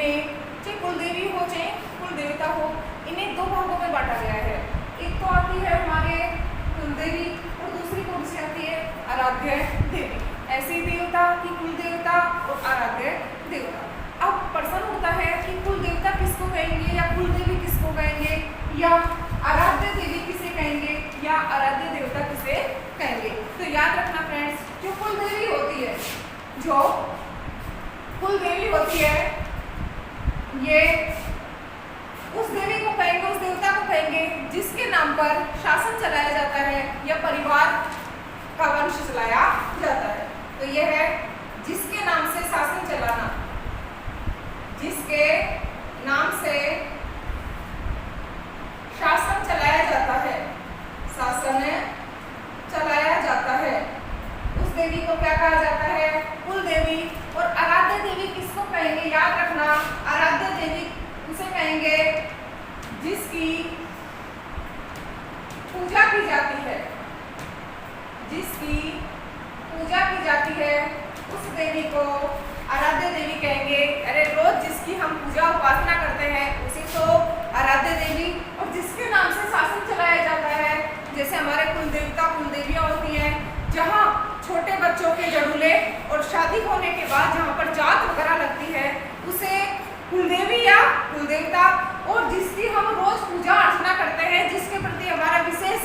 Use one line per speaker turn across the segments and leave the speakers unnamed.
इन्हें चाहे कुलदेवी हो चाहे कुल देवता हो, इन्हें दो भागों में बांटा गया है। एक तो आती है हमारे कुलदेवी और दूसरी कौन सी आती है आराध्य देवी। ऐसे देवता की कुल देवता और आराध्य देवता। अब प्रश्न होता है कि कुल देवता किसको कहेंगे या कुल देवी किसको कहेंगे या आराध्य देवी किसे कहेंगे या आराध्य देवता किसे कहेंगे। तो याद रखना फ्रेंड्स, जो कुल देवी होती है, जो कुल देवी होती है, ये उस देवी को कहेंगे, उस देवता को कहेंगे जिसके नाम पर शासन चलाया जाता है या परिवार का वंश चलाया जाता है। तो यह है जिसके नाम से शासन चलाना, जिसके नाम से शासन चलाया जाता है, शासन चलाया जाता है, उस देवी को क्या कहा जाता है कुल देवी। और आराध्य देवी किसको कहेंगे, याद रखना, आराध्य देवी उसे कहेंगे जिसकी पूजा की जाती है, जिसकी पूजा की जाती है उस देवी को आराध्य देवी कहेंगे। अरे रोज जिसकी हम पूजा उपासना करते हैं उसी तो आराध्य देवी। और जिसके नाम से शासन चलाया जाता है, जैसे हमारे कुल देवता कुल देवियां होती हैं, जहाँ छोटे बच्चों के जड़ूले और शादी होने के बाद जहाँ पर जात वगैरह लगती है उसे कुलदेवी या कुलदेवता, और जिसकी हम रोज पूजा अर्चना करते हैं, जिसके प्रति हमारा विशेष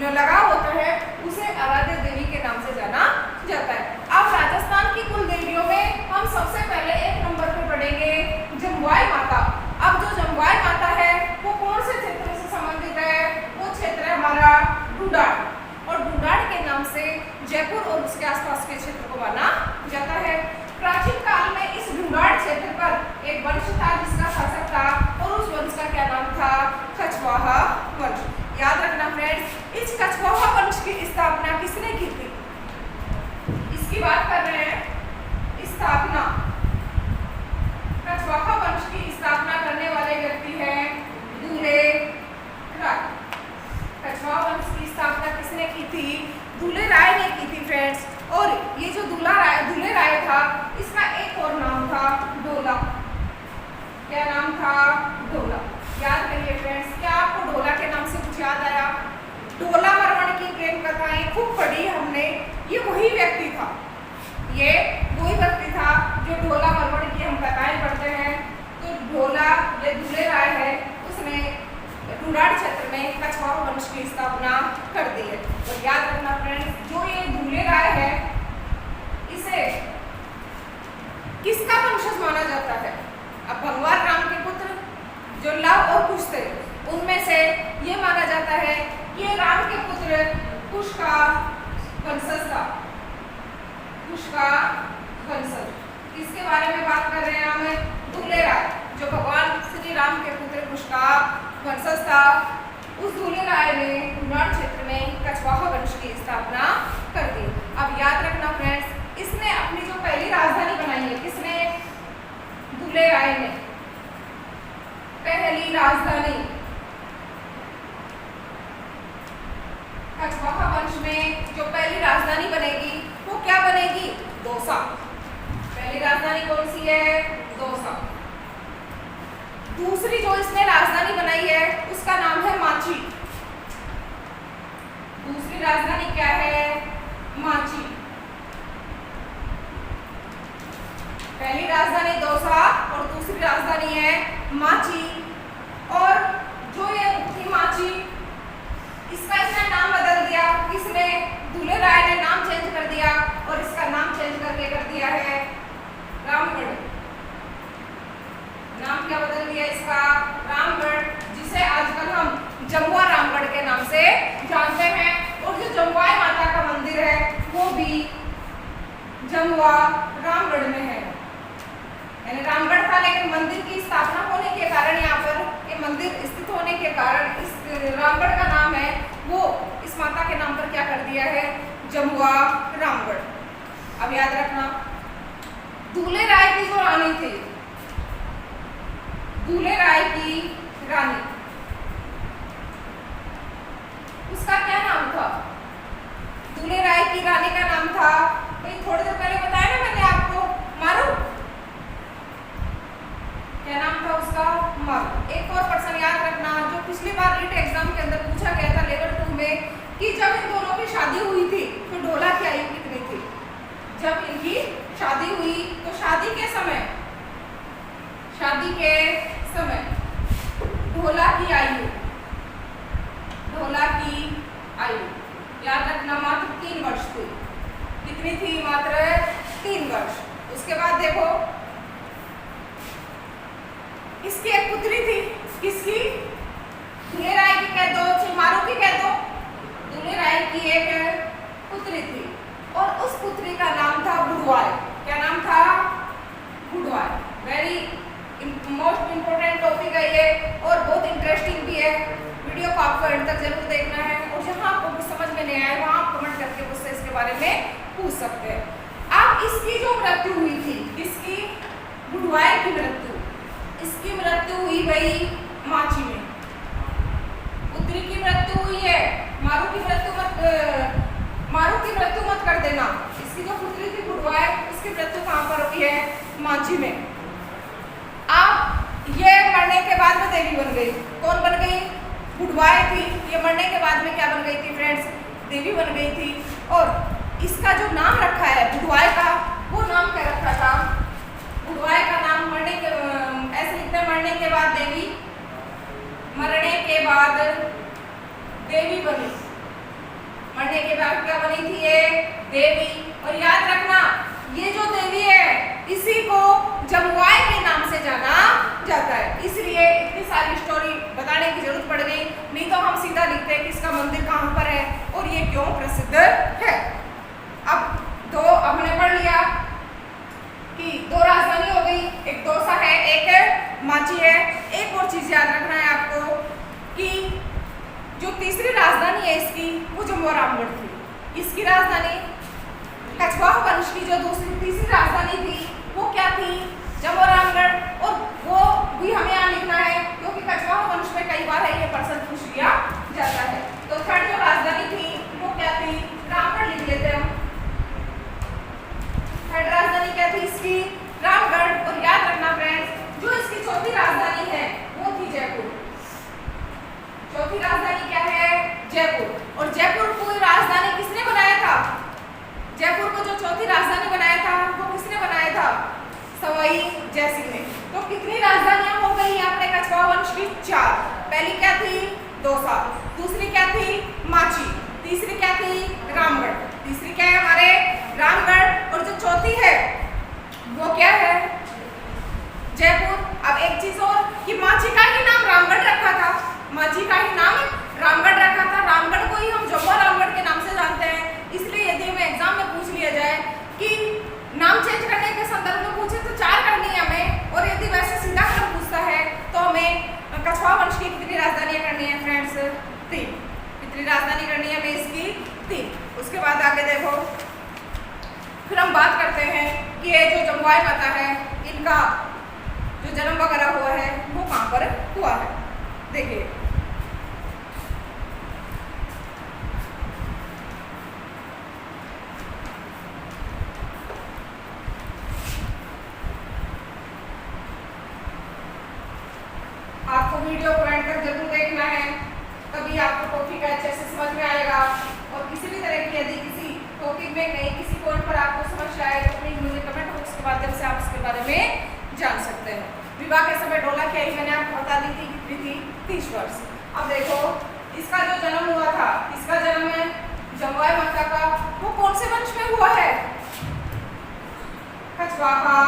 लगाव होता है, उसे आराध्य देवी के नाम से जाना जाता है। अब राजस्थान की कुल देवियों में हम सबसे पहले एक नंबर पे पढ़ेंगे जमवाई माता। अब जो जमवाई माता है वो कौन से क्षेत्र से संबंधित है, वो क्षेत्र है हमारा ढूंढाड़, और ढूंढाड़ के नाम से जयपुर और उसके आसपास के क्षेत्र को माना जाता है। प्राचीन काल में इस ढूंढाड़ क्षेत्र पर एक वंश था जिसका शासक था, और उस वंश का क्या नाम था, कछवाहा वंश। याद रखना फ्रेंड्स, इस कछवाहा वंश की स्थापना किसने की थी, इसकी बात कर रहे हैं। स्थापना, कछवाहा वंश की स्थापना करने वाले व्यक्ति हैं दूल्हे राय। कछवाहा वंश की स्थापना किसने की थी, दूल्हे राय ने की थी फ्रेंड्स। और ये जो दूल्हे राय था, इसका एक और नाम था ढोला। क्या नाम था, ढोला। याद करिए फ्रेंड्स, क्या आपको ढोला के नाम से कुछ याद आया? ढोला मरवण की प्रेम कथाएं खूब पढ़ी हमने। ये वही व्यक्ति था, ये वही व्यक्ति था जो ढोला मरवण की हम कथाएं पढ़ते हैं। तो ढोला ये दूल्हे राय है, उसने ढूंढाड़ क्षेत्र में कछवाहा वंश की स्थापना कर दी है। और याद रखना फ्रेंड्स, जो ये दूल्हे राय है इसे किसका वंशज माना जाता है? अब भगवान राम के पुत्र जो लव और कुश थे, उनमें से ये माना जाता है कि राम के पुत्र कुश का वंशज था। कुश का वंशज, इसके बारे में बात कर रहे हैं हम। दूल्हे राय जो भगवान श्री राम के पुत्र कुश का वंशज था, उस दूल्हे राय ने ढूंढाड़ क्षेत्र में कछवाहा वंश की स्थापना कर दी। अब याद रखना फ्रेंड्स, इसने अपनी जो पहली राजधानी बनाई है, किसने, दूल्हे राय ने पहली राजधानी कछवाहा वंश में जो पहली राजधानी बनेगी वो क्या बनेगी, दौसा। पहली राजधानी कौन सी है, दौसा। दूसरी जो इसने राजधानी बनाई है उसका नाम है माची। दूसरी राजधानी क्या है, माची। पहली राजधानी दौसा और दूसरी राजधानी है माची। और जो ये थी माची, इसका इसने नाम बदल दिया, किसने, दूल्हे राय ने नाम चेंज कर दिया और इसका नाम चेंज करके कर दिया है रामगढ़। नाम क्या बदल दिया इसका, रामगढ़, जिसे आजकल हम जमुआ रामगढ़ के नाम से जानते हैं। और जो जमवाई माता का मंदिर है वो भी जमुआ रामगढ़ में है। यानी रामगढ़ था, लेकिन मंदिर की स्थापना होने के कारण, यहाँ पर ये मंदिर स्थित होने के कारण इस रामगढ़ का नाम है वो इस माता के नाम पर क्या कर दिया है, जमुआ रामगढ़। अब याद रखना, दूल्हे राय की जो रानी थी, दूल्हे राय की रानी, उसका क्या नाम था, दूल्हे राय की रानी का नाम था, थोड़ी देर पहले बताया ना मैंने आपको, मारू। एग्जाम के अंदर पूछा गया था लेवल 2 में कि जब इन दोनों की शादी हुई थी तो ढोला की आयु कितनी थी। जब इनकी शादी हुई तो शादी के समय ढोला की आयु याद रखना मात्र 3 वर्ष थी। कितनी थी? मात्र 3 वर्ष। उसके बाद देखो इसकी एक पुत्री थी। किसकी? दूल्हे राय की कह दो, चिमारू की कह दो। दूल्हे राय की एक पुत्री थी और उस पुत्री का नाम था बुढ़वाई। क्या नाम था? बुढ़वाई। वेरी मोस्ट इम्पोर्टेंट टॉपिक है ये और बहुत इंटरेस्टिंग भी है। वीडियो को आपको एंड तक जरूर देखना है और जहाँ आपको कुछ समझ में नहीं आए वहाँ आप कमेंट करके मुझसे इसके बारे में पूछ सकते हैं। अब इसकी जो मृत्यु हुई थी, इसकी बुढ़वाई की मृत्यु, इसकी मृत्यु हुई भाई माची में। पुत्री की मृत्यु हुई है, मारू की मृत्यु मत कर देना। इसकी जो पुत्री थी बुढ़वाई, उसकी मृत्यु कहाँ पर हुई है? माची में। अब ये मरने के बाद में देवी बन गई। कौन बन गई? बुढ़वाई थी। ये मरने के बाद में क्या बन गई थी फ्रेंड्स? देवी बन गई थी। और इसका जो नाम रखा है बुढ़वाई का, वो नाम क्या रखा था? बुढ़वाई का नाम मरने के ऐसे लिखते हैं, मरने के बाद देवी, मरने के बाद देवी बनी। मरने के बाद क्या बनी थी ये? देवी। और याद रखना ये जो देवी है इसी को जमुआई के नाम से जाना जाता है। इसलिए इतनी सारी स्टोरी बताने की जरूरत पड़ गई, नहीं तो हम सीधा लिखते हैं कि इसका मंदिर कहाँ पर है और ये क्यों प्रसिद्ध है। अब हमने पढ़ लिया कि 2 राजधानी हो गई, एक दौसा है, एक माची है। एक और चीज याद रखना है आपको कि जो तीसरी राजधानी है इसकी, वो जम्मू रामगढ़ थी। इसकी राजधानी कछवाहा वंश की जो तीसरी राजधानी थी वो क्या थी? जम्मू रामगढ़। और वो भी हमें यहाँ लिखना है क्योंकि कछवाहा वंश में कई बार है ये प्रश्न पूछ लिया जाता है। तो थर्ड जो राजधानी थी वो क्या थी? रामगढ़ लिख लेते हैं हम। थर्ड राजधानी क्या थी इसकी? रामगढ़। और याद रखना फ्रेंड्स जो इसकी चौथी राजधानी है वो थी जयपुर। चौथी राजधानी क्या है? जयपुर। और जयपुर को राजधानी किसने बनाया था? जयपुर को जो चौथी राजधानी बनाया था वो किसने बनाया था? सवाई जयसिंह ने। तो कितनी राजधानियां हो गई आपने कछवाहा वंश की? 4। पहली क्या थी? दौसा। दूसरी क्या थी? माची। तीसरी क्या थी? रामगढ़। तीसरी क्या है हमारे? रामगढ़। और जो चौथी है वो क्या है? जयपुर। अब एक चीज और कि माची का ही नाम रामगढ़ रखा था। माची का ही नाम रामगढ़ रखा था। रामगढ़ को ही हम जम्मू रामगढ़ के नाम से जानते हैं। इसलिए यदि हमें एग्जाम में पूछ लिया जाए कि नाम चेंज करने के संदर्भ में पूछे तो 4 करनी है हमें, और यदि वैसे सीधा क्रम पूछता है तो हमें कछवाहा वंश की कितनी राजधानियां करनी है फ्रेंड्स? 3। कितनी राजधानी करनी है हमें इसकी? 3। उसके बाद आगे देखो फिर हम बात करते हैं कि ये जो जमुआई माता है इनका जो जन्म वगैरह हुआ है वो कहाँ पर हुआ है। देखिए आपको वीडियो को एंड तक जरूर देखना है, तभी आपको टॉपिक अच्छे से समझ में आएगा। और किसी भी तरह की यदि किसी टॉपिक में कहीं किसी पॉइंट पर आपको समझ आए तो प्लीज मुझे कमेंट बॉक्स के माध्यम से आप इसके बारे में जान सकते हैं। विवाह के समय ढोला की आयु मैंने आपको बता दी थी कितनी थी? 30 वर्ष। अब देखो इसका जो जन्म हुआ था, इसका जन्म है जमुआई माता का, वो कौन से वंश में हुआ है? कछवाहा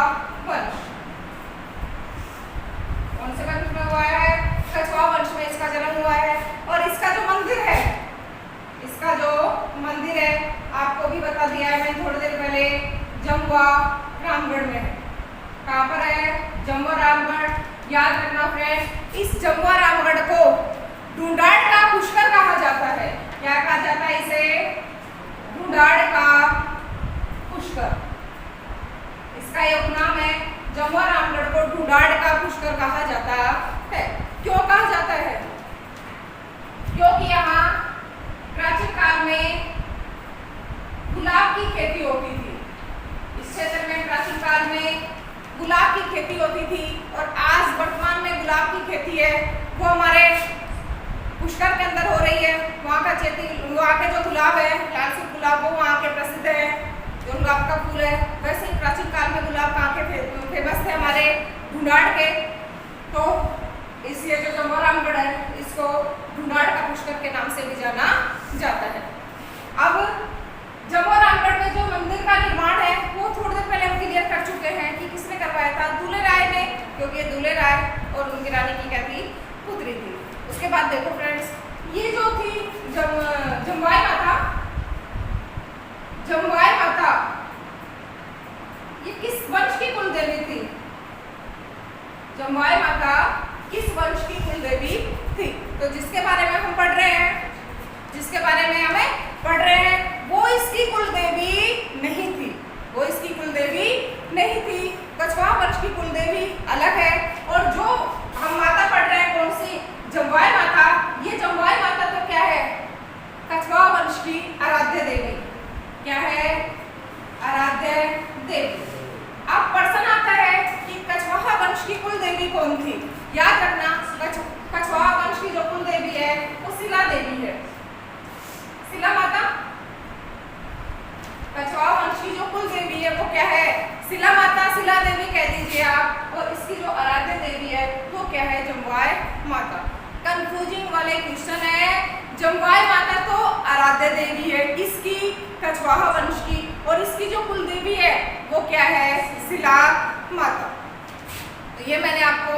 वंश। कौन से वंश में हुआ है? कछवाहा वंश में इसका जन्म हुआ है। और इसका जो मंदिर है, इसका जो मंदिर है आपको भी बता दिया है मैंने थोड़ी देर पहले, जमुआ रामगढ़ में है। कहाँ पर है? जमुआ रामगढ़। याद रखना फ्रेंड, इस जमुआ रामगढ़ को ढूंढाड़ का पुष्कर कहा जाता है। क्या कहा जाता है इसे? ढूंढाड़ का पुष्कर। इसका एक नाम है। जमुआ रामगढ़ को ढूंढाड़ का पुष्कर कहा जाता है। क्यों कहा जाता है? क्योंकि यहाँ प्राचीन काल में गुलाब की खेती होती थी। इस क्षेत्र में प्राचीन काल में गुलाब की खेती होती थी और आज वर्तमान में गुलाब की खेती है वो हमारे पुष्कर के अंदर हो रही है। वहाँ के जो गुलाब है, लाल सूट गुलाब, वो वहाँ के प्रसिद्ध है, जो गुलाब का फूल है। वैसे ही प्राचीन काल में गुलाब कहाँ के फेमस थे, हमारे ढूंढाड़ के। तो इसलिए जो जमोरामगढ़ है, इसको ढूंढाड़ का पुष्कर के नाम से भी जाना जाता है। अब जमोरामगढ़ में जो मंदिर का निर्माण है, वो थोड़ी देर पहले हम क्लियर कर चुके हैं कि किसने करवाया था, दूल्हे राय ने, क्योंकि दूल्हे राय और उनकी रानी की क्या थी, पुत्री थी। उसके बाद देखो फ्रेंड्स, ये जो थी जमवाई माता, ये किस वंश की कुल देवी थी? जमवाई माता किस वंश की कुल देवी थी? तो जिसके बारे में हम पढ़ रहे हैं, वो इसकी कुल देवी नहीं थी, कछवाहा वंश की कुल देवी अलग है। और जो हम माता पढ़ रहे हैं, कौन सी? जमवाई माता। ये जमवाई माता तो क्या है? कछवाहा वंश की आराध्य देवी। क्या है? आराध्य देवी। अब प्रश्न आता है कि कछवाहा वंश की कुल देवी कौन थी? याद रखना, कछवाहा वंश की जो कुल देवी है, वो शिला देवी है। शिला माता, कछवाहा वंश की जो कुल देवी है, वो क्या है? शिला माता, शिला देवी कह दीजिए आप। और इसकी जो आराध्य देवी है, वो क्या है? जमवाई माता। कंफ्यूजिंग वाले क्वेश्चन है। जमवाई माता तो आराध्य देवी है, किसकी? कछवाहा वंश की। और इसकी जो कुल देवी है, वो क्या है? शिला माता। तो ये मैंने आपको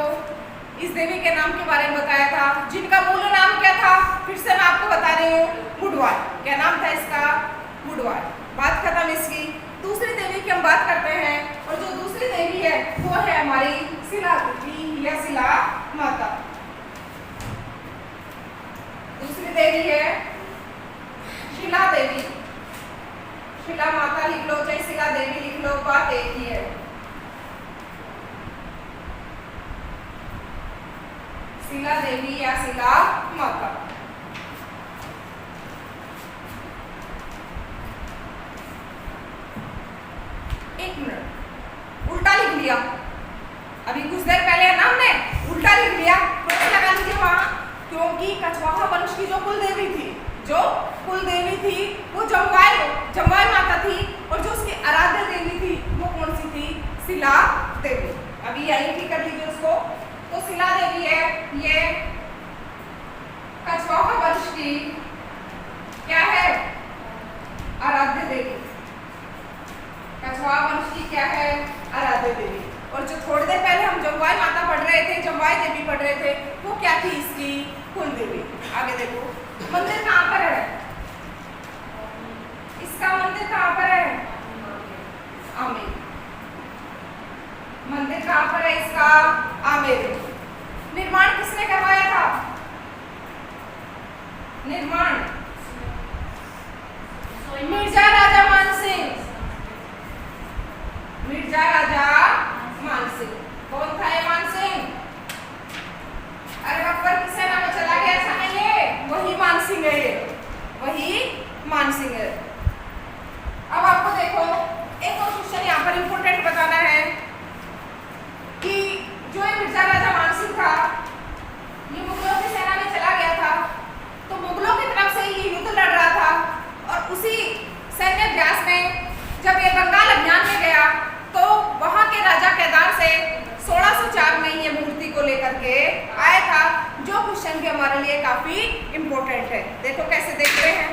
इस देवी के नाम के बारे में बताया था, जिनका मूल नाम क्या था? फिर से मैं आपको बता रही हूँ, बुढ़वाल। क्या नाम था इसका? बुढ़वाल। बात खत्म इसकी। दूसरी देवी की हम बात करते हैं, और जो दूसरी देवी है, वो है हमारी शिला देवी या शिला माता। दूसरी देवी है शिला देवी। शिला माता लिख लो, चाहे शिला देवी लिख लो, बात एक ही है। शिला देवी या शिला माता। एक मिनट, उल्टा लिख लिया। अभी कुछ देर पहले ना हमने उल्टा लिख लिया, तो लगा लीजिए वहां, क्योंकि कछवाहा वंश की जो कुल देवी थी, वो जमवाई माता थी। और जो उसकी आराध्य देवी थी, वो कौन सी थी? शिला देवी। अभी यही ठीक कर लीजिए उसको। तो शिला देवी है, ये कछवाहा वंश की क्या है? आराध्य देवी। कछवाहा वंश की क्या है? आराध्य देवी। और जो थोड़ी देर पहले हम जमवाई माता पढ़ रहे थे, जमवाई देवी पढ़ रहे थे, वो क्या थी? इसकी कुल देवी। आगे देखो, मंदिर कहाँ पर है? इसका मंदिर कहाँ पर है? आमेर। मंदिर कहाँ पर है इसका? आमेर। निर्माण किसने करवाया था? निर्माण मिर्जा राजा मानसिंह। मिर्जा राजा मानसिंह। कौन था ये मानसिंह? अरे अकबर की सेना में चला गया था ना, ये वही मानसिंह है, ये वही मानसिंह है। अब आपको देखो, एक और क्वेश्चन यहाँ पर इंपोर्टेंट बताना है कि जो ये मिर्जा राजा मानसिंह था, ये मुगलों की सेना में चला गया था। तो मुगलों की तरफ से ये युद्ध लड़ रहा था, और उसी सैन्य अभ्यास में जब ये बंगाल अभियान में गया, तो वहां के राजा केदार से 1604 में ये मूर्ति को लेकर के आया था, जो क्वेश्चन भी हमारे लिए काफी इंपॉर्टेंट है। देखो कैसे देखते हैं।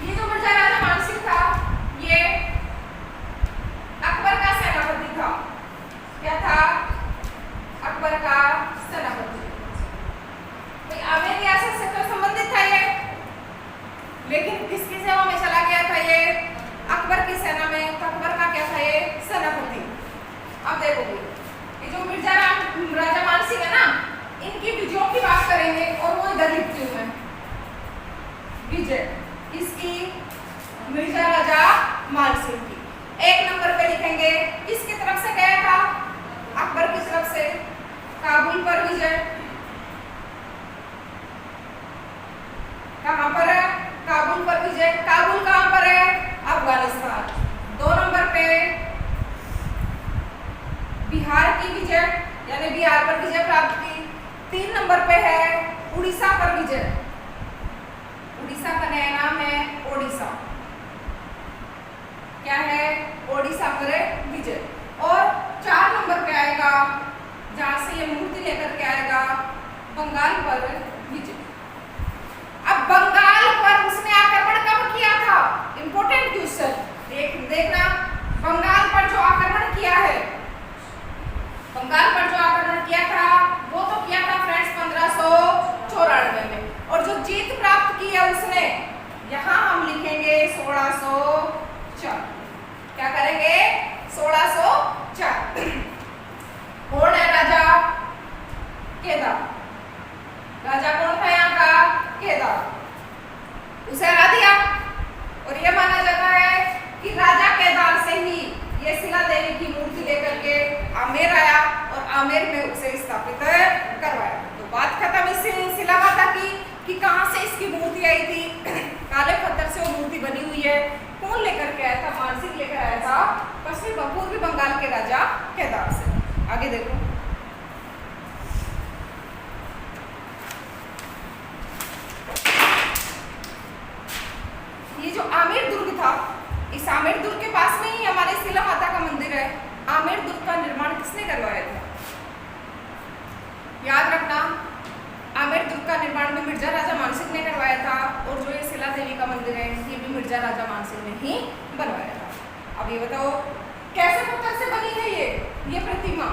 ये जो मिर्जा राजा मानसिंह था, ये अकबर का सेनापति था। क्या था? अकबर का सेनापति। आमेर रियासत से तो संबंधित था ये, लेकिन किसकी सेवा में चला गया था ये? अकबर की सेना में। तो अकबर का क्या था? ये सेनापति। अब देखोगे, ये जो मिर्जा राजा मानसिंह है ना, इनकी विजयों की बात करेंगे, और वो इधर लिखती हूँ मैं, विजय। इसकी मिर्जा राजा मानसिंह की। एक नंबर पे लिखेंगे, किसकी तरफ से गया था? अकबर की तरफ से। काबुल पर विजय। कहाँ पर है? काबुल पर विजय। काबुल कहाँ पर है? अफगानिस्तान। 2 नंबर पे बिहार की विजय, यानी बिहार पर विजय प्राप्त की। 3 नंबर पे है उड़ीसा पर विजय। नाम है ओडिशा। क्या है? ओडिशा पर विजय। और 4 नंबर पे आएगा, जहां से ये मूर्ति लेकर के आएगा, बंगाल पर विजय। अब बंगाल पर उसने आक्रमण कब किया था? इंपॉर्टेंट क्वेश्चन देखना। बंगाल पर जो आक्रमण किया है, बंगाल पर जो आक्रमण किया था वो तो किया था फ्रेंड्स 1594 में। और जो जीत प्राप्त की है उसने, यहां हम लिखेंगे 1604। क्या करेंगे? 1604। कौन है राजा? केदार। राजा कौन था यहाँ का? केदार। उसे हरा दिया। और यह माना जाता है कि राजा केदार से ही ये शिला देवी की मूर्ति लेकर के आमेर आया और आमेर में उसे स्थापित करवाया। तो बात खत्म इस शिला माता की कि कहाँ से इसकी मूर्ति आई थी। काले पत्थर से वो मूर्ति बनी हुई है। कौन लेकर के आया था? मानसिंह लेकर आया था पूर्वी बंगाल के राजा केदार से। आगे देखो, ये जो आमेर दुर्ग था, इस आमेर दुर्ग के पास में ही हमारे शिला माता का मंदिर है। आमेर दुर्ग का निर्माण किसने करवाया था? याद रखना, आमेर दुर्ग का निर्माण भी मिर्जा राजा मानसिंह ने करवाया था। और जो ये शिला देवी का मंदिर है, ये भी मिर्जा राजा मानसिंह ने ही बनवाया था। अब ये बताओ कैसे पत्थर से बनी है ये प्रतिमा?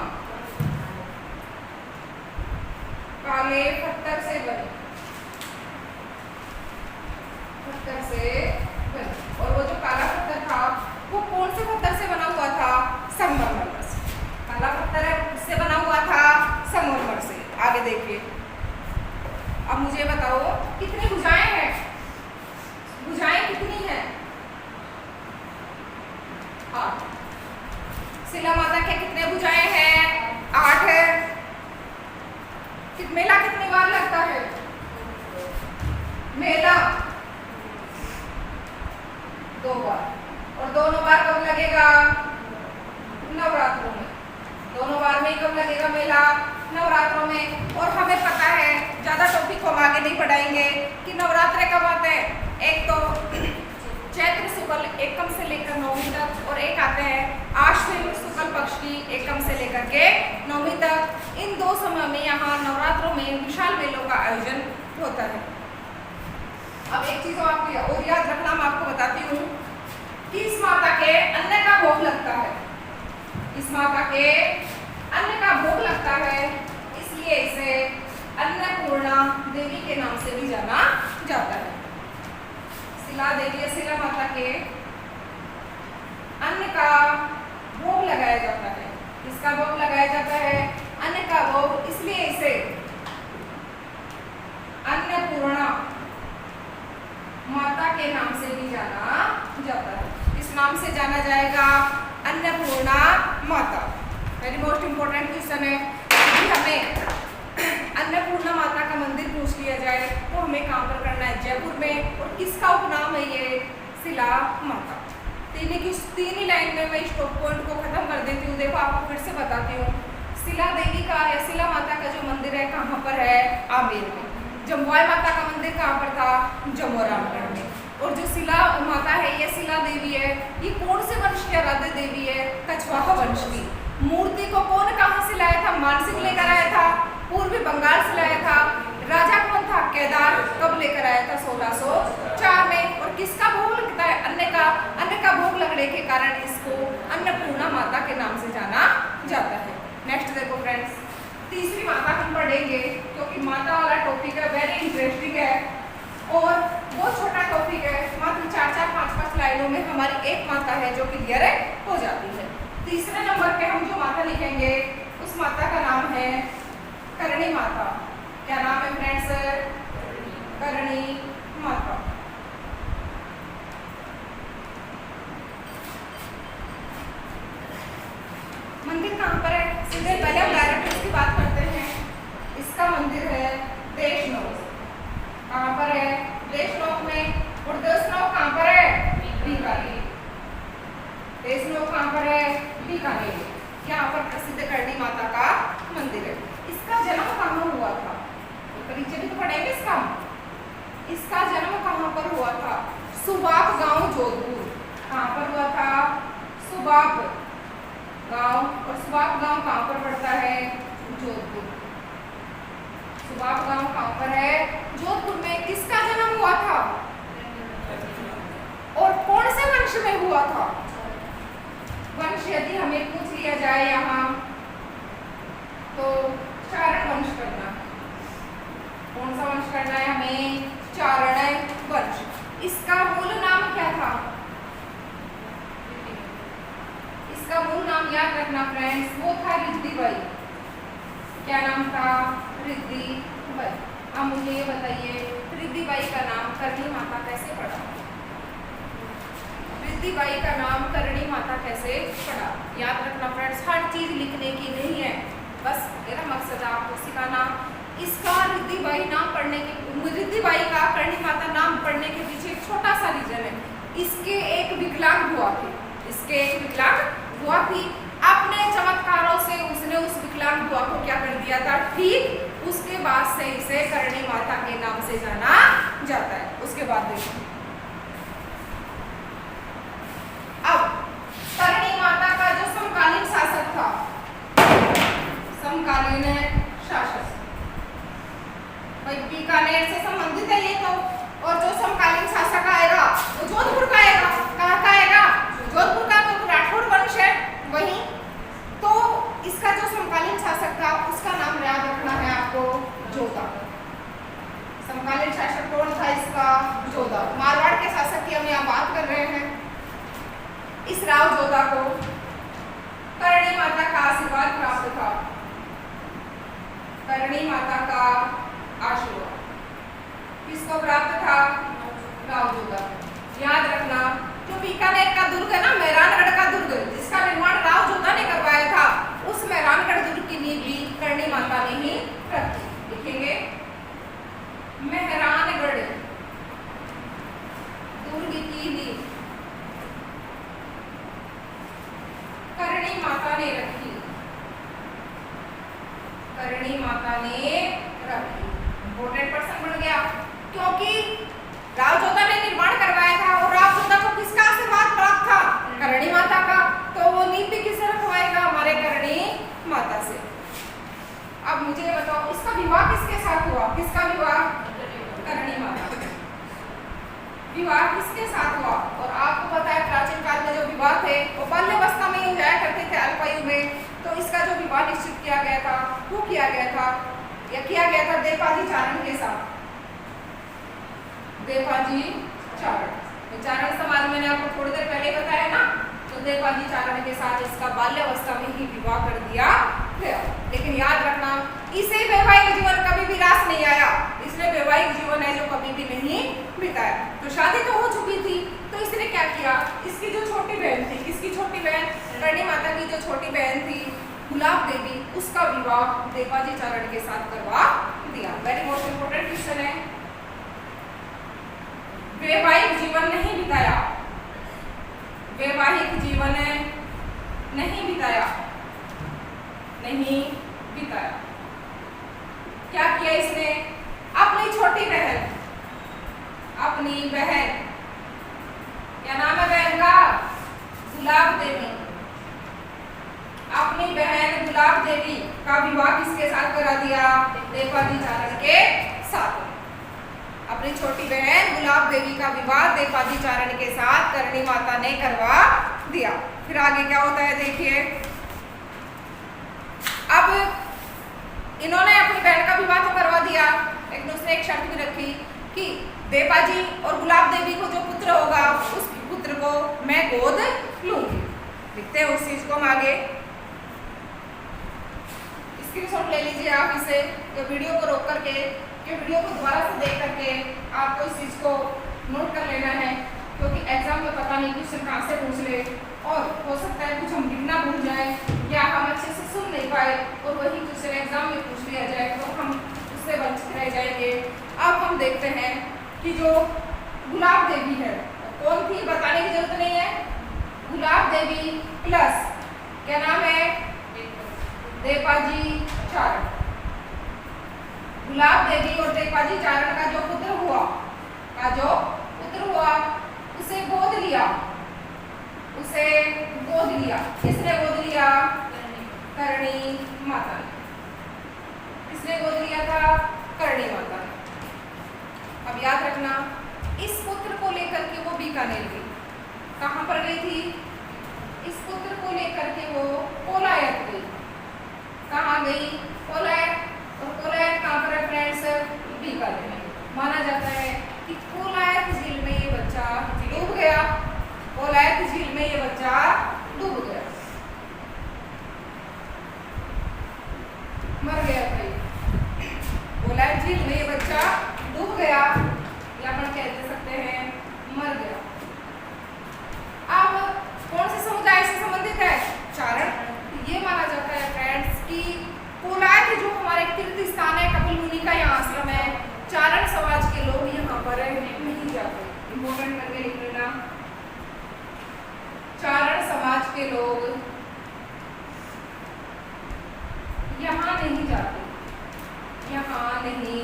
काले पत्थर से बनी, पत्थर से बनी। और वो जो काला पत्थर था वो कौन से पत्थर से बना हुआ था? संगमरमर से। काला पत्थर है, उससे बना हुआ था संगमरमर से। आगे देखिए, अब मुझे बताओ कितनी भुजाएं हैं? भुजाएं कितनी हैं? 8। शिला माता के कितने भुजाएं हैं? 8 है। मेला कितनी बार लगता है? मेला 2 बार। और दोनों बार कब लगेगा? नवरात्रों में। दोनों बार में कब लगेगा मेला? नवरात्रों में। और हमें पता है, ज्यादा टॉपिक को हम आगे नहीं पढ़ाएंगे कि नवरात्रे कब आते हैं। एक तो चैत्र शुक्ल एकम से लेकर 9वीं तक, और एक आते हैं आश्विन शुक्ल पक्ष की एकम से लेकर के 9वीं तक। इन 2 समय में यहाँ नवरात्रों में विशाल मेलों का आयोजन होता है। अब एक चीज आपको और याद रखना, मैं आपको बताती हूँ कि इस माता के अन्न का भोग लगता है। इस माता के अन्न का भोग लगता है, इसलिए इसे अन्नपूर्णा देवी के नाम से भी जाना जाता है। शिला देवी, शिला माता के अन्न का भोग लगाया जाता है। इसका भोग लगाया जाता है, अन्न का भोग, इसलिए इसे अन्नपूर्णा माता के नाम से भी जाना जाता है। इस नाम से जाना जाएगा अन्नपूर्णा माता। वेरी मोस्ट इंपॉर्टेंट क्वेश्चन है। यदि हमें अन्नपूर्णा माता का मंदिर पूछ लिया जाए तो हमें कहाँ पर करना है? जयपुर में। और किसका उपनाम है ये? शिला माता। तीन ही लाइन में मैं स्टॉप पॉइंट को खत्म कर देती हूँ। देखो आपको फिर से बताती हूँ, शिला देवी का या शिला माता का जो मंदिर है कहाँ पर है? आमेर में। जम्बुआई माता का मंदिर कहाँ पर था? जम्मू रामगढ़ में। और जो शिला माता है, ये शिला देवी है, ये कौन से वंश की आराध्य देवी है? कछवाहा वंश की। मूर्ति को कौन कहाँ से लाया था? मानसिंह लेकर आया था, पूर्वी बंगाल से लाया था। राजा कौन था? केदार। कब लेकर आया था? 1604 में। और किसका भोग लगता है? अन्न का भोग लगने के कारण इसको अन्नपूर्णा माता के नाम से जाना जाता है। नेक्स्ट देखो फ्रेंड्स, तीसरी माता हम पढ़ेंगे क्योंकि माता वाला टॉपिक है, वेरी इंटरेस्टिंग है और बहुत छोटा टॉपिक है। मात्र 4-4, 5-5 लाइनों में हमारी एक माता है जो क्लियर हो जाती है। तीसरे नंबर पे हम जो माता लिखेंगे उस माता का नाम है करणी माता। क्या नाम है फ्रेंड्स? करणी माता। मंदिर कहाँ पर है? सीधे पहले हम डायरेक्ट इसकी बात करते हैं। इसका मंदिर है देशनोक। कहाँ पर है? देशनोक में। और देशनोक कहाँ पर है? बीकानेर। देशनोक कहाँ पर है? बीकानेर। यहाँ पर प्रसिद्ध करणी माता का मंदिर है। इसका जन्म कहाँ हुआ था? परिचय भी तो पढ़ेंगे इसका। इसका जन्म कहाँ जोधपुर। कहाँ पर हुआ था? सुबाप गांव। और सुबाप गांव कहाँ पर पड़ता है? जोधपुर। सुबाप गांव कहाँ पर है? जोधपुर में। किसका जन्म हुआ था और कौन से वंश में हुआ था? वंश यदि हमें पूछ लिया जाए यहाँ तो चारण वंश करना। कौन सा वंश करना है हमें? चारण वंश। इसका मूल नाम क्या था? इसका मूल नाम याद रखना फ्रेंड्स, वो था रिद्धिबाई। क्या नाम था? रिद्धिबाई। अब मुझे ये बताइए रिद्धिबाई का नाम करणी माता कैसे पड़ा? रिद्धिबाई का नाम करणी माता कैसे पड़ा? याद रखना फ्रेंड्स, हर चीज लिखने की नहीं है, बस मेरा मकसद है आपको सिखाना। इसका रिद्धिबाई नाम पढ़ने के, रिद्धिबाई का करणी माता नाम पढ़ने के पीछे एक छोटा सा रीजन है। इसके एक विकलांग बुआ थी। इसके एक विकलांग बुआ थी। अपने चमत्कारों से उसने उस विकलांग बुआ को क्या कर दिया था? ठीक। उसके बाद से इसे करणी माता के नाम से जाना जाता है। उसके बाद देखिए अब करणी माता का जो समकालीन शासक था, समकालीन शासक, भाई बीकानेर से संबंधित है ये तो। और जो समकालीन शासक आएगा वो जोधपुर का आएगा। कहाँ का आएगा? जोधपुर का। तो राठौड़ वंश है वही। तो इसका जो समकालीन शासक था उसका नाम याद रखना है आपको, जोधा। समकालीन शासक कौन था इसका? जोधा। मारवाड़ के शासक की हम यहाँ बात कर रहे हैं। इस राव जोधा को करणी माता का आशीर्वाद प्राप्त था। करणी माता का आशीर्वाद किसको प्राप्त था? राव जोधा। याद रखना, जो बीकानेर का दुर्ग है ना, मेहरानगढ़ का दुर्ग, जिसका निर्माण राव जोधा ने करवाया था, उस मेहरानगढ़ दुर्ग की नींव भी करणी माता ने ही रखी। लिखेंगे मेहरानगढ़ दुर्ग की नींव करणी माता ने रखी। करणी माता ने रखी। इंपोर्टेंट पर्सन बन गया क्योंकि राव जोधा ने निर्माण करवाया था और राव जोधा को किसका आशीर्वाद प्राप्त था? करणी माता का। तो वो नींव भी किससे रखवाएगा? हमारे करणी माता से। अब मुझे ये बताओ इसका विवाह किसके साथ हुआ? किसका विवाह? करणी माता। विवाह किसके साथ हुआ? और आपको पता है प्राचीन काल में जो विवाह थे वो बाल्यावस्था में ही हुआ करते थे, अल्पायु में। तो इसका जो विवाह निश्चित किया गया था वो किया गया था या किया गया था देवपाजी चारण के साथ। देवपाजी चारण। चारण समाज मैंने आपको थोड़ी देर पहले बताया ना, तो देवपाजी चारण के साथ इसका बाल्यावस्था में ही विवाह कर दिया गया। लेकिन याद रखना, इसे वैवाहिक जीवन कभी भी रास नहीं आया। इसने वैवाहिक जीवन है जो कभी भी नहीं बिताया। तो शादी तो हो चुकी थी, तो इसने क्या किया? इसकी जो छोटी बहन थी, किसकी छोटी बहन? करणी माता की जो छोटी बहन थी गुलाब देवी, उसका विवाह देवपाजी चारण के साथ करवा दिया। वेरी मोस्ट इंपोर्टेंट क्वेश्चन है। वैवाहिक जीवन नहीं बिताया, वैवाहिक जीवन नहीं बिताया, नहीं बिताया। क्या किया इसने? अपनी छोटी बहन, अपनी बहन, क्या नाम है बहन का? गुलाब देवी। अपनी बहन गुलाब देवी का विवाह किसके साथ करा दिया? देवपाजी चारण के साथ। अपनी छोटी बहन गुलाब देवी का विवाह देवपाजी चारण के साथ करणी माता ने करवा दिया। फिर आगे क्या होता है देखिए। अब इन्होंने अपनी बहन का विवाह तो करवा दिया, लेकिन उसने एक शर्त भी रखी कि देवपाजी और गुलाब देवी को जो पुत्र होगा उस पुत्र को मैं गोद लूंगी। लिखते हैं उस चीज को हम आगे। स्क्रीनशॉट ले लीजिए आप इसे, ये वीडियो को रोक करके, ये वीडियो को दोबारा से देख करके आपको इस चीज को नोट कर लेना है, क्योंकि एग्जाम में पता नहीं क्वेश्चन कहाँ से पूछ ले और हो सकता है कुछ हम लिखना भूल जाए या हम अच्छे से सुन नहीं पाए और वही क्वेश्चन एग्जाम में पूछ लिया जाए तो हम उससे वंचित रह जाएंगे। अब हम देखते हैं कि जो गुलाब देवी है कौन थी, बताने की जरूरत नहीं है। गुलाब देवी प्लस क्या नाम है? देवपाजी चारण। गुलाब देवी और देवपाजी चारण का जो पुत्र हुआ, उसे गोद लिया किसे गोद लिया? किसने गोद लिया? करणी माता ने। किसने गोद लिया था? करणी माता ने। अब याद रखना, इस पुत्र को लेकर के वो बीकानेर गई। कहाँ पर गई थी? इस पुत्र को लेकर के वो कोलायत गई। कहाँ गई? कोलायत। और कोलायत कहाँ पर है फ्रेंड्स? बीकानेर में। माना जाता है कि कोलायत झील में ये बच्चा डूब गया। कोलायत झील में ये बच्चा डूब गया, मर गया भाई। कोलायत झील में ये बच्चा डूब गया, या अपन कह सकते हैं मर गया। अब कौन से समुदाय से संबंधित है? चारण। ये माना जाता है फ्रेंड्स कि कोलायत जो हमारे तीर्थ स्थान है, कपिल मुनि का यहाँ आश्रम है, चारण समाज के लोग यहाँ पर नहीं जाते। इम्पोर्टेंट करके लिख लेना, चारण समाज के लोग यहाँ नहीं जाते, यहाँ नहीं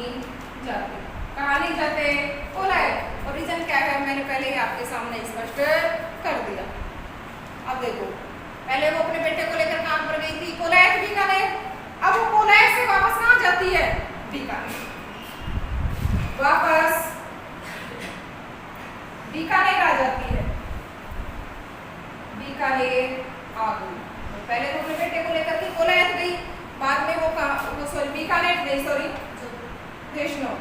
जाते। कहाँ नहीं जाते? कोलायत। और रीजन क्या है मैंने पहले ही आपके सामने स्पष्ट कर दिया। अब देखो, पहले वो अपने बेटे को लेकर कहाँ पर गई थी? कोलायत, बीकानेर। अब वो कोलायत से वापस कहाँ जाती है? बीकानेर। वापस बीकानेर आ जाती है। बीकानेर आ गई। पहले तो अपने बेटे को लेकर के कोलायत गई, बाद में वो बीकानेर गई, देशनोक।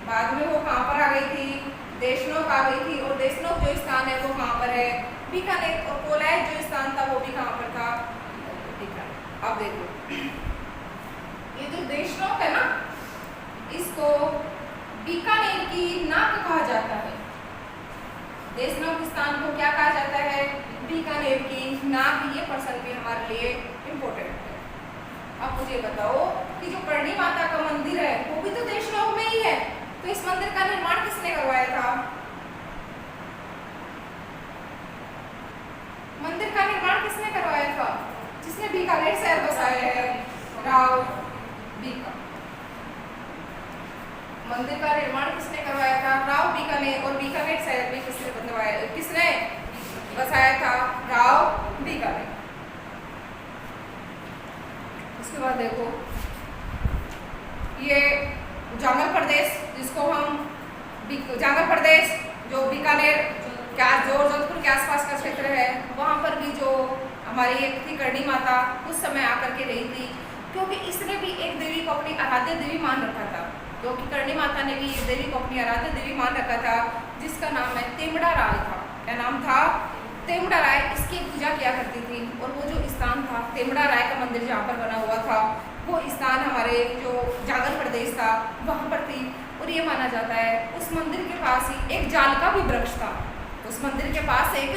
बाद में वो कहाँ पर आ गई थी? देशनोक आ गई थी। और देशनोक जो स्थान है वो कहाँ पर है? बीकानेर। और कोलायत जो स्थान था वो भी कहाँ पर था? बीकानेर। अब देखो, ये जो देशनोक है ना, इसको बीकानेर की नाक कहा जाता है। देशनोक स्थान को क्या कहा जाता है? बीकानेर की नाक। ये पर्सन भी हमारे लिए इम्पोर्टेंट है। अब मुझे बताओ कि जो करणी माता का मंदिर है वो भी तो देशनोक में ही है, तो इस मंदिर का निर्माण किसने करवाया था? मंदिर का निर्माण किसने करवाया था? जिसने बीकानेर शहर बसाया है, राव बीका। मंदिर का निर्माण किसने करवाया था? राव बीकानेर। और बीकानेर शहर भी किसने बसाया था? राव बीकानेर। उसके बाद देखो, ये जांगल प्रदेश, जिसको हम जांगल प्रदेश जो बीकानेर क्या जोधपुर के आसपास का क्षेत्र है, वहाँ पर भी जो हमारी एक थी करणी माता, उस समय आकर के रही थी, क्योंकि इसने भी एक देवी को अपनी आराध्य देवी मान रखा था। क्योंकि करणी माता ने भी एक देवी को अपनी आराध्य देवी मान रखा था, जिसका नाम है तेमड़ा राय था। क्या नाम था? तेमड़ा राय। इसकी पूजा किया करती थी। और वो जो स्थान था, तेमड़ा राय का मंदिर जहाँ पर बना हुआ था, वो स्थान हमारे जो जांगल प्रदेश था वहाँ पर थी। और ये माना जाता है उस मंदिर के पास ही एक जाल का भी वृक्ष था। उस मंदिर के पास एक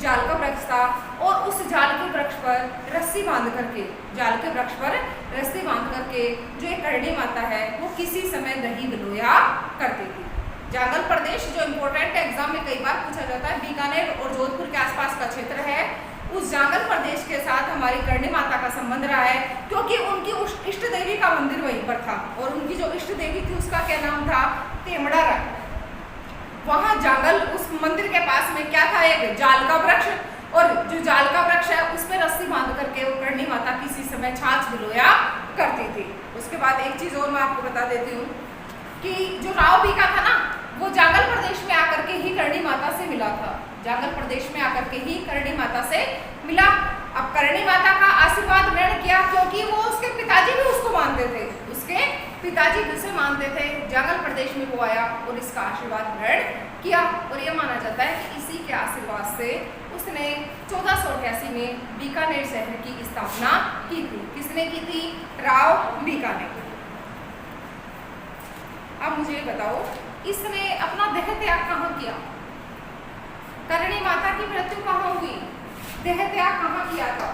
जाल का वृक्ष था, और उस जाल के वृक्ष पर रस्सी बांध करके, जाल के वृक्ष पर रस्सी बांध करके जो एक करणी माता है वो किसी समय दही बिलोया करती थी। जांगल प्रदेश जो इम्पोर्टेंट एग्जाम में कई बार पूछा जाता है, बीकानेर और जोधपुर के आसपास का क्षेत्र है, उस जांगल प्रदेश के साथ हमारी करणी माता का संबंध रहा है, क्योंकि उनकी उस इष्ट देवी का मंदिर वहीं पर था। और उनकी जो इष्ट देवी थी उसका क्या नाम था? तेमड़ा राय। वहाँ जांगल उस मंदिर के पास में क्या था? एक जाल का वृक्ष। और जो जाल का वृक्ष है उस पर रस्सी बांध करके वो करणी माता किसी समय छाछ बिलोया करती थी। उसके बाद एक चीज और मैं आपको बता देती हूँ कि जो राव बीका था ना, वो जांगल प्रदेश में आकर के ही करणी माता से मिला था। जांगल प्रदेश में आकर के ही करणी माता से मिला। अब करणी माता का आशीर्वाद ग्रहण किया, क्योंकि वो उसके पिताजी भी उसको मानते थे, उसके पिताजी भी उसे मानते थे। जांगल प्रदेश में वो आया और इसका आशीर्वाद ग्रहण किया। और यह माना जाता है कि इसी के आशीर्वाद से उसने 1488 में बीकानेर शहर की स्थापना की थी। किसने की थी? राव बीका ने। अब मुझे बताओ, इसने अपना देह त्याग कहाँ किया? करणी माता की मृत्यु कहाँ हुई? देह त्याग कहाँ किया था?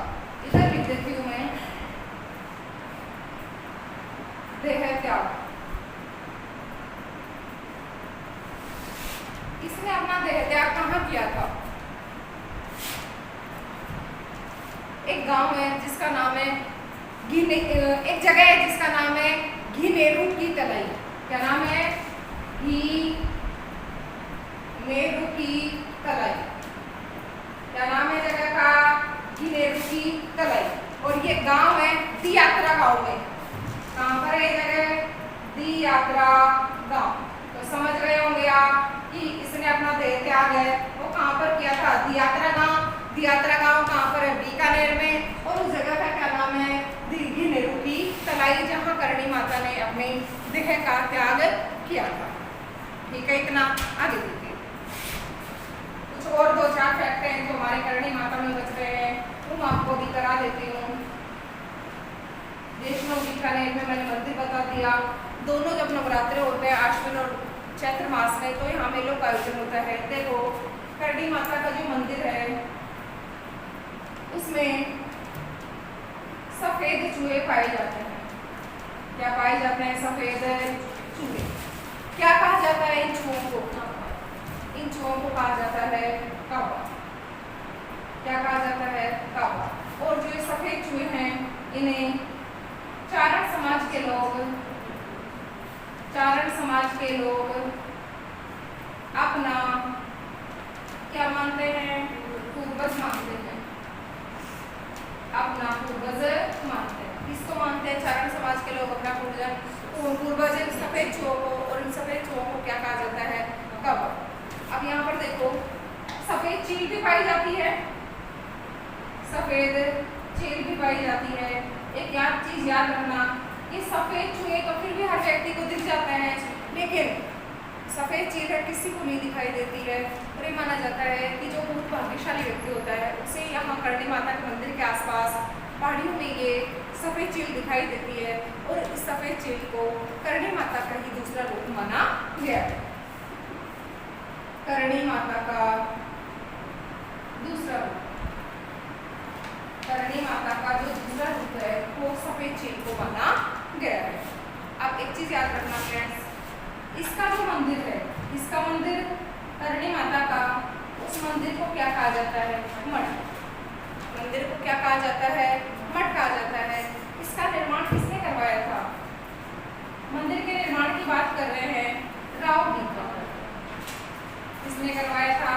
इधर लिख देती हूँ मैं, देह त्याग। इसने अपना देह त्याग कहाँ किया था? एक गांव है जिसका नाम है एक जगह है जिसका नाम है घीनेरू की तलाई। क्या नाम है? घीनेरू की तलाई। नेहरू की तलाई। और ये गांव है दी यात्रा गांव में। कहाँ पर है ये जगह? दी यात्रा गांव। तो समझ गए होंगे आप कि इसने अपना देह त्याग है वो कहाँ पर किया था? दी यात्रा गांव। दी यात्रा गांव कहाँ पर है? बीकानेर में। और उस जगह का क्या नाम है? दी नेहरू की तलाई, जहाँ करणी माता ने अपने देह का त्याग किया था। ठीक है, इतना। आगे देखिए, कुछ और 2-4 फैक्ट हैं जो हमारे करणी माता में बच रहे हैं, वो मैं आपको भी करा देती हूँ। वैष्णो बीकानेर में मैंने मंदिर बता दिया। दोनों जब नवरात्रे होते हैं आश्विन और चैत्र मास में, तो यहाँ मेलों का आयोजन होता है। देखो, करणी माता का जो मंदिर है उसमें सफेद चूहे पाए जाते हैं। क्या पाए जाते हैं? सफेद चूहे। क्या कहा जाता है इन चूहों को? इन चूहों को कहा जाता है कौवा। क्या कहा जाता है? कौवा। और जो ये सफेद चूहे हैं, इन्हें चारण समाज के लोग अपना क्या मानते हैं? पूर्वज मानते हैं। अपना पूर्वज मानते हैं। किसको मानते हैं? चारण समाज के लोग अपना पूर्वज सफेद चूहों को। और इन सफेद चूहों को क्या कहा जाता है? कौवा। अब यहाँ पर देखो, सफेद चील भी पाई जाती है। सफेद चील भी पाई जाती है। एक चीज याद रखना, ये सफेद चूहे तो फिर भी हर व्यक्ति को दिख जाते हैं, लेकिन सफेद चील है किसी को नहीं दिखाई देती है। और ये माना जाता है कि जो बहुत भाग्यशाली व्यक्ति होता है उसे यहाँ करणी माता के मंदिर के आसपास पहाड़ियों में ये सफेद चील दिखाई देती है। और इस सफेद चील को करणी माता का ही दूसरा रूप माना गया है। करणी माता का दूसरा रूप, करणी माता का जो दूसरा रूप है वो सफेद चील को माना गया है। अब एक चीज याद रखना फ्रेंड्स, इसका जो मंदिर है, इसका मंदिर करणी माता का, उस मंदिर को क्या कहा जाता है? मठ। मंदिर को क्या कहा जाता है? मठ कहा जाता है। इसका निर्माण किसने करवाया था? मंदिर के निर्माण की बात कर रहे हैं राव बीकर। किसने करवाया था?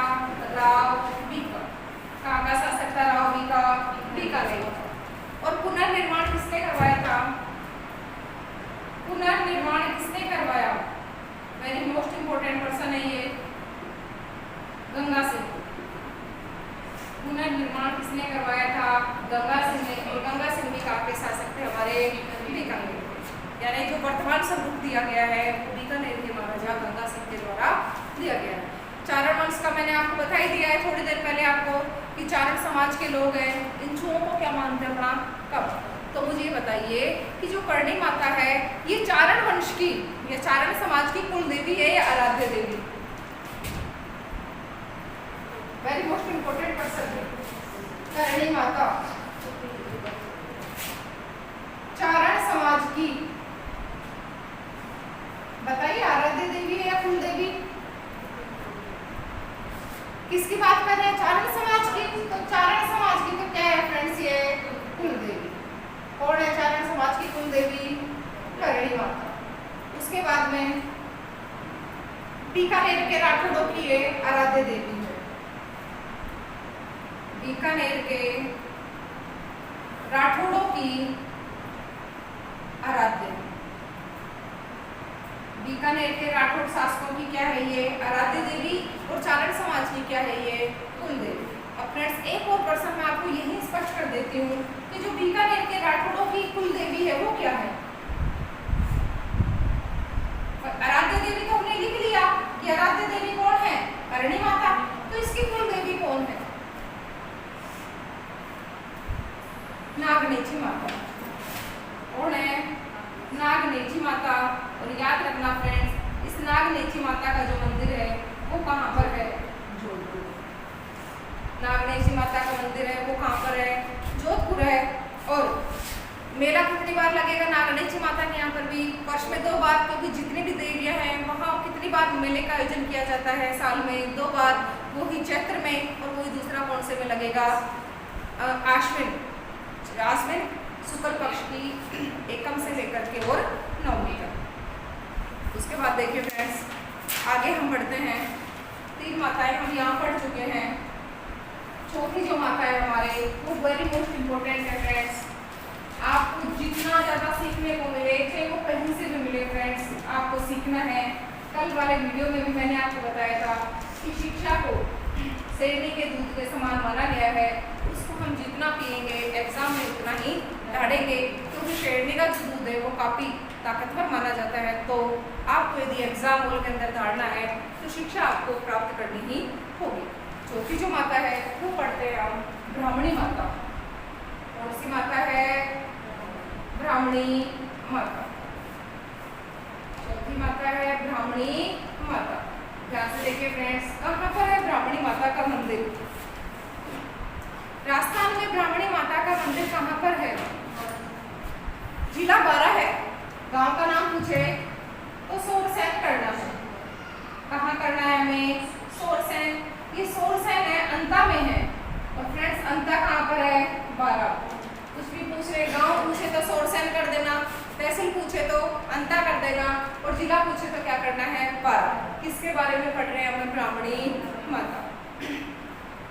राव बीकर। कहाँ का शासक था राव बीकर? बीकानेर। और पुनर्निर्माण किसने करवाया था? पुनर्निर्माण किसने करवाया? वेरी मोस्ट इंपोर्टेंट पर्सन है ये, गंगा सिंह। पुनर्निर्माण किसने करवाया था? गंगा सिंह ने। और गंगा सिंह भी कहाँ के शासक थे? हमारे बीकानेर के। यानी जो वर्तमान स्वरूप दिया गया है वो बीकानेर के महाराजा गंगा सिंह के द्वारा दिया गया है। चारण वंश का मैंने आपको बता ही दिया है थोड़ी देर पहले आपको कि चारण समाज के लोग हैं, इन चूहों को क्या मानते हैं? अपना कब। तो मुझे ये बताइए कि जो करणी माता है ये चारण वंश की या चारण समाज की कुल देवी है या आराध्य देवी? वेरी मोस्ट इंपोर्टेंट पर्सन है करणी माता चारण समाज की। बताइए, आराध्य देवी है या कुल देवी? किसकी बात कर रहे हैं? चारण समाज की। तो चारण समाज की तो क्या है फ्रेंड्स? ये कुल देवी। कौन है चारण समाज की कुल देवी? करणी माता। उसके बाद में बीकानेर के राठौड़ों की ये आराध्य देवी है। बीकानेर के राठौड़ों की आराध्य, बीकानेर के राठौड़ शासकों की क्या है? ये आराध्य देवी। और चारण समाज की क्या है? ये कुल देवी। अब फ्रेंड्स एक और पर्सन मैं आपको यही स्पष्ट कर देती हूँ कि जो बीकानेर के राठौड़ों की कुल देवी है वो क्या है? आराध्य देवी तो हमने लिख लिया कि आराध्य देवी कौन है? करणी माता। तो इसकी कुल देवी कौन है? नागनेची माता। कौन है? नागनेची माता। और याद रखना फ्रेंड्स, इस नागनेची माता का जो मंदिर है वो कहाँ पर है? जोधपुर। नागनेची माता का मंदिर है वो कहाँ पर है? जोधपुर है। और मेला कितनी बार लगेगा नागनेची माता के यहाँ पर भी? वर्ष में 2 बार, क्योंकि जितनी भी देवियाँ हैं वहाँ कितनी बार मेले का आयोजन किया जाता है? साल में 2 बार। वो ही चैत्र में और वही दूसरा कौन से में लगेगा? आश्विन शुक्ल पक्ष की एकम से लेकर के और नवमी तक। उसके बाद देखिए फ्रेंड्स, आगे हम बढ़ते हैं। 3 माताएं हम यहाँ पढ़ चुके हैं। चौथी जो माता है हमारे, वो वेरी मोस्ट इम्पोर्टेंट है फ्रेंड्स। आपको जितना ज़्यादा सीखने को मिले, चाहे वो कहीं से भी मिले फ्रेंड्स, आपको सीखना है। कल वाले वीडियो में भी मैंने आपको बताया था कि शिक्षा को शेरनी के दूध के समान माना गया है। उसको हम जितना पिएंगे एग्जाम में उतना ही ढाड़ेंगे, क्योंकि शेरनी का जो दूध है वो काफ़ी ताकतवर माना जाता है। तो आपको यदि एग्जाम हॉल के अंदर धाड़ना है तो शिक्षा आपको प्राप्त करनी ही होगी। चौथी जो माता है वो पढ़ते हैं हम ब्राह्मणी माता। कौन सी माता है? ब्राह्मणी माता। चौथी माता है ब्राह्मणी माता। ध्यान से देखिए फ्रेंड्स, कहाँ पर है ब्राह्मणी माता का मंदिर? राजस्थान में ब्राह्मणी माता का मंदिर कहाँ पर है? जिला बारा है। गांव का नाम पूछे तो सोरसैन करना है। कहाँ करना है हमें? सोरसैन। ये सोरसैन है, अंता में है। और फ्रेंड्स अंता कहाँ पर है? बारा। कुछ भी पूछ रहे, गांव पूछे तो सोरसैन कर देना, तहसील पूछे तो अंता कर देना, और जिला पूछे तो क्या करना है? बारा। किसके बारे में पढ़ रहे हैं हम? ब्राह्मणी माता।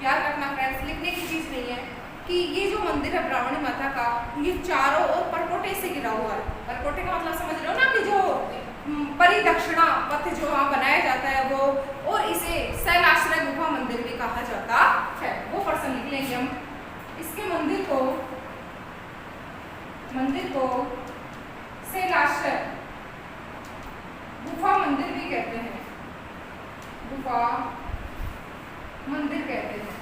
याद रखना फ्रेंड्स, लिखने की चीज नहीं है कि ये जो मंदिर है ब्राह्मणी माता का, ये चारों ओर परकोटे से घिरा हुआ है। परकोटे का मतलब समझ रहे हो ना, कि जो परिदक्षिणा पथ जो वहाँ बनाया जाता है वो, और इसे शैलाश्रय गुफा मंदिर भी कहा जाता है। वो पर्सन लिख लेंगे हम। इसके मंदिर को शैलाश्रय गुफा मंदिर भी कहते हैं। गुफा मंदिर कहते हैं।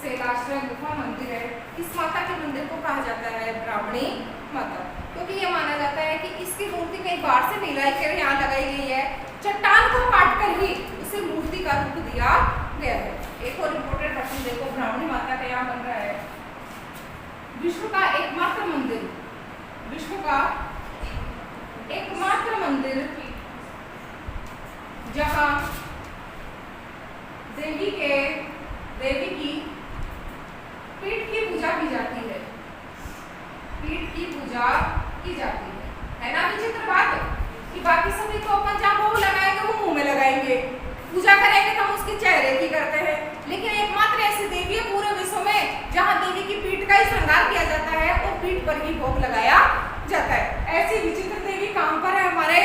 शैलाश्रय गुफा मंदिर है। इस माता के मंदिर को कहा जाता है ब्राह्मणी माता, क्योंकि ये माना जाता है कि इसकी मूर्ति कई बार से मिलाई कर यहाँ लगाई गई है। चट्टान को काट कर ही उसे मूर्ति का रूप दिया गया है। एक और इम्पोर्टेंट प्रश्न देखो, ब्राह्मणी माता का यहाँ बन रहा है विश्व का एकमात्र मंदिर। विश्व का एकमात्र मंदिर जहाँ देवी की पीठ की पूजा की जाती है। पीठ की पूजा की जाती है ना? विचित्र बात कि बाकी सभी को अपन जहाँ भोग लगाएंगे वो मुंह में लगाएंगे, पूजा करेंगे तो हम उसके चेहरे की करते हैं, लेकिन एकमात्र ऐसी देवी है पूरे विश्व में जहाँ देवी की पीठ का ही श्रृंगार किया जाता है और पीठ पर ही भोग लगाया जाता है। ऐसी विचित्र देवी कहाँ पर है? हमारे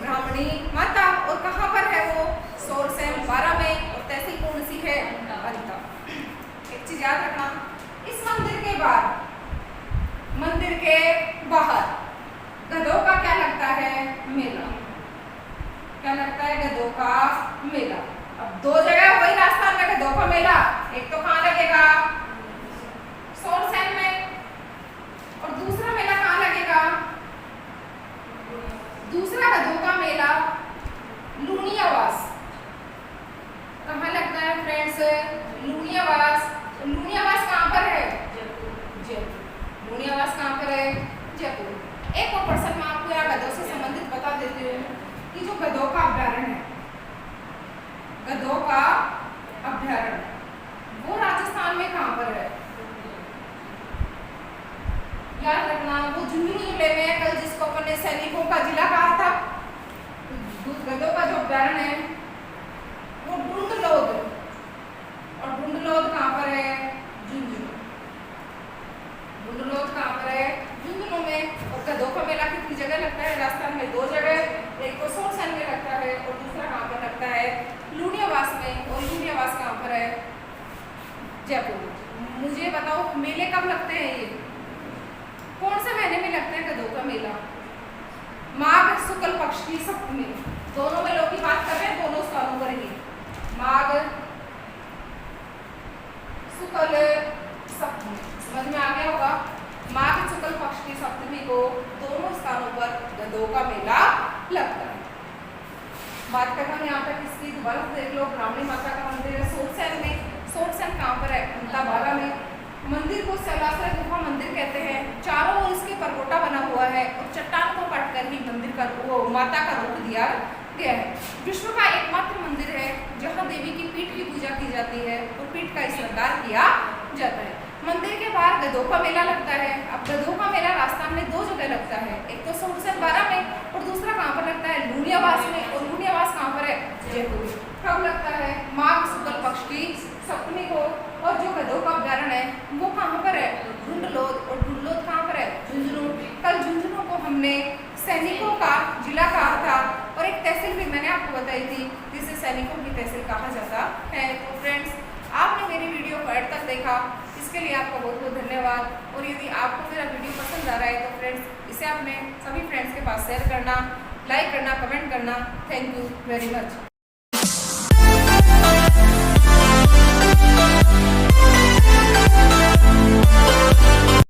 ब्राह्मणी माता। और कहाँ पर है वो? सोरसैन बारा में। और तहसील कौन सी है? अंता। एक चीज याद रखना, इस मंदिर के बाद, मंदिर के बाहर गधों का क्या लगता है? मेला। क्या लगता है? गधों का मेला। अब दो जगह हो गई राजस्थान में गधों का मेला। एक तो कहाँ लगेगा? सोरसैन में। और दूसरा मेला कहाँ लगेगा? दूसरा गधों का मेला लूनियावास। कहाँ लगता है फ्रेंड्स? लूनियावास। लूनियावास कहाँ पर है? जयपुर। लूनियावास कहाँ पर है? जयपुर। एक और पर्सन मैं आपको यहाँ गधों से संबंधित बता देती हूँ कि जो गधों का अभ्यारण्य है, गधों का अभ्यारण्य वो राजस्थान में कहाँ पर है? याद रखना, वो झुंझुनू जिले में है। कल जिसको अपन ने सैनिकों का जिला कहा था, गधों का जो अभ्यारण्य है वो ढूंढलोद। और ढूंढलोद कहाँ पर है? झुंझुनू। ढूंढलोद कहाँ पर है? झुंझुनू में। और गधों का मेला कितनी जगह लगता है राजस्थान में? दो जगह। एक तो सोरसैन में लगता है और दूसरा कहाँ पर लगता है? लूनियावास में। और लूनियावास कहाँ पर है? जयपुर। मुझे बताओ मेले कब लगते हैं? ये कौन से महीने में लगता है गधों का मेला? माघ शुक्ल पक्ष की सप्तमी। दोनों मेलों की बात कर रहे हैं, दोनों स्थानों पर ही। माघ शुक्ल सप्तमी, समझ में आ गया होगा। माघ शुक्ल पक्ष की सप्तमी को दोनों स्थानों पर गधों का मेला लगता है। बात कर हम यहाँ तक इसकी, दोबारा देख लो। ब्राह्मणी माता का मंदिर है सोरसैन में। सोरसैन कहाँ पर है? अंताबारा में। मंदिर को शैलाश्रय गुफा मंदिर कहते हैं। चारों ओर इसके परकोटा बना हुआ है और चट्टान को काटकर ही मंदिर का वो माता का रूप दिया गया है। विश्व का एकमात्र मंदिर है जहाँ देवी की पीठ की पूजा की जाती है और पीठ का श्रृंगार किया जाता है। मंदिर के बाहर गधों का मेला लगता है। अब गधों का मेला राजस्थान में दो जगह लगता है, एक तो सोरसैन बारा में और दूसरा कहाँ पर लगता है? लूनियावास में। और लूनियावास कहाँ पर है? जयपुर। कब लगता है? माघ शुक्ल पक्ष की सप्तमी को। और जो गधों का अभ्यारण है वो कहाँ पर है? ढूंढलोद। और ढूंढलोद कहाँ पर है? झुंझुनू। कल झुंझुनू को हमने सैनिकों का जिला कहा था और एक तहसील भी मैंने आपको बताई थी जिसे सैनिकों की तहसील कहा जाता है। तो फ्रेंड्स, आपने मेरी वीडियो को एंड तक देखा, इसके लिए आपका बहुत बहुत धन्यवाद। और यदि आपको मेरा वीडियो पसंद आ रहा है तो फ्रेंड्स इसे अपने सभी फ्रेंड्स के पास शेयर करना, लाइक करना, कमेंट करना। Thank you very much.